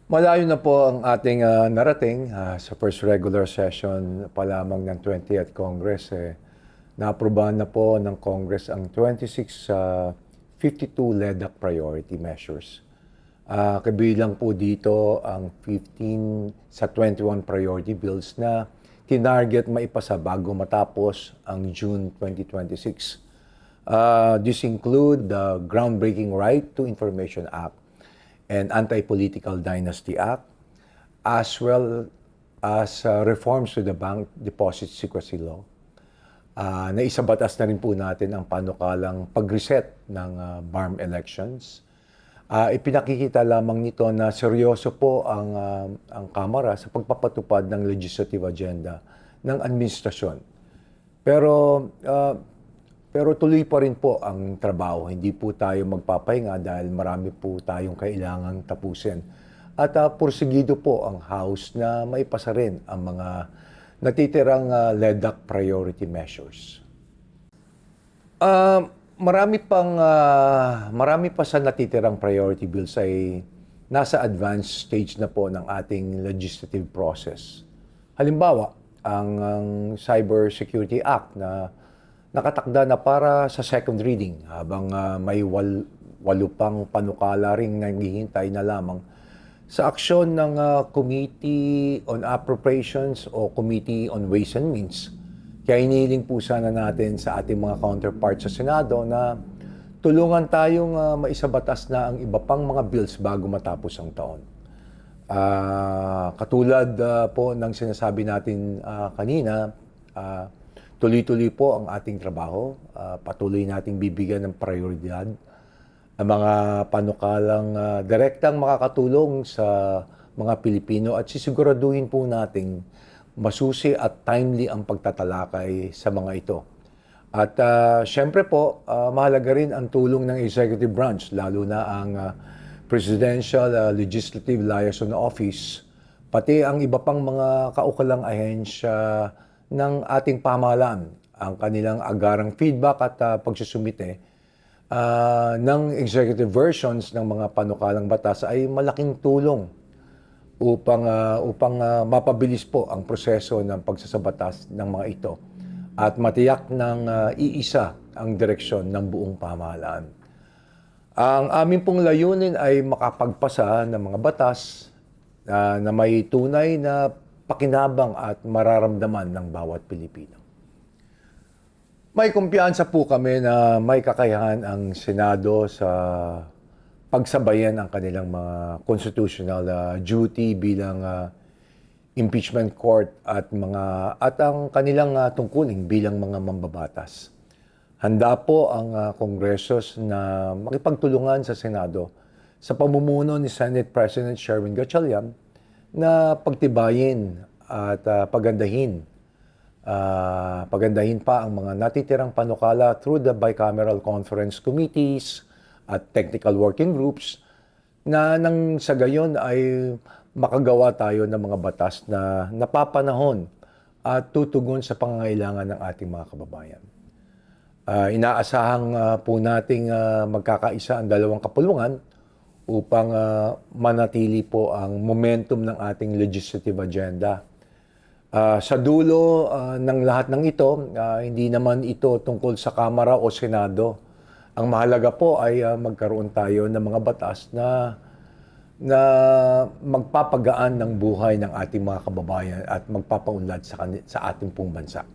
Malayo na po ang ating narating sa first regular session pa lamang ng 20th Congress. Naaprubahan na po ng Congress ang 26 52 LEDAC priority measures. Kabilang po dito ang 15 sa 21 priority bills na tinarget maipasa bago matapos ang June 2026. This include the groundbreaking Right to Information Act and Anti-Political Dynasty Act, as well as reforms to the Bank Deposit Secrecy Law. Naisabatas na rin po natin ang panukalang pag-reset ng BARM elections. Ipinakikita lamang nito na seryoso po ang Kamara sa pagpapatupad ng legislative agenda ng administrasyon. Pero tuloy pa rin po ang trabaho. Hindi po tayo magpapahinga dahil marami po tayong kailangang tapusin. At porsigido po ang House na maipasa rin ang mga natitirang LEDAC priority measures. Marami pa sa natitirang priority bills ay nasa advanced stage na po ng ating legislative process. Halimbawa, ang Cybersecurity Act na nakatakda na para sa second reading habang may walo pang panukala ring naghihintay na lamang sa aksyon ng Committee on Appropriations o Committee on Ways and Means. Kaya inihiling po sana natin sa ating mga counterparts sa Senado na tulungan tayong maisabatas na ang iba pang mga bills bago matapos ang taon. Katulad po ng sinasabi natin kanina, tuloy-tuloy po ang ating trabaho. Patuloy nating bibigyan ng prioridad ang mga panukalang direktang makakatulong sa mga Pilipino at sisiguraduhin po nating masusi at timely ang pagtatalakay sa mga ito. At syempre po, mahalaga rin ang tulong ng executive branch, lalo na ang Presidential Legislative Liaison Office, pati ang iba pang mga kaukulang ahensya ng ating pamahalaan, ang kanilang agarang feedback at pagsusumite ng executive versions ng mga panukalang batas ay malaking tulong upang mapabilis po ang proseso ng pagsasabatas ng mga ito at matiyak ng iisa ang direksyon ng buong pamahalaan. Ang aming pong layunin ay makapagpasa ng mga batas na may tunay na pakinabang at mararamdaman ng bawat Pilipino. May kumpiyansa po kami na may kakayahan ang Senado sa pagsabayan ang kanilang mga constitutional duty bilang impeachment court at ang kanilang tungkulin bilang mga mambabatas. Handa po ang Kongresos na makipagtulungan sa Senado sa pamumuno ni Senate President Sherwin Gatchalian na pagtibayin at pagandahin pa ang mga natitirang panukala through the bicameral conference committees at technical working groups na nang sa gayon ay makagawa tayo ng mga batas na napapanahon at tutugon sa pangangailangan ng ating mga kababayan. Inaasahang po nating magkakaisa ang dalawang kapulungan upang manatili po ang momentum ng ating legislative agenda. Sa dulo ng lahat ng ito, hindi naman ito tungkol sa Kamara o Senado. Ang mahalaga po ay magkaroon tayo ng mga batas na magpapagaan ng buhay ng ating mga kababayan at magpapaunlad sa ating pong bansa.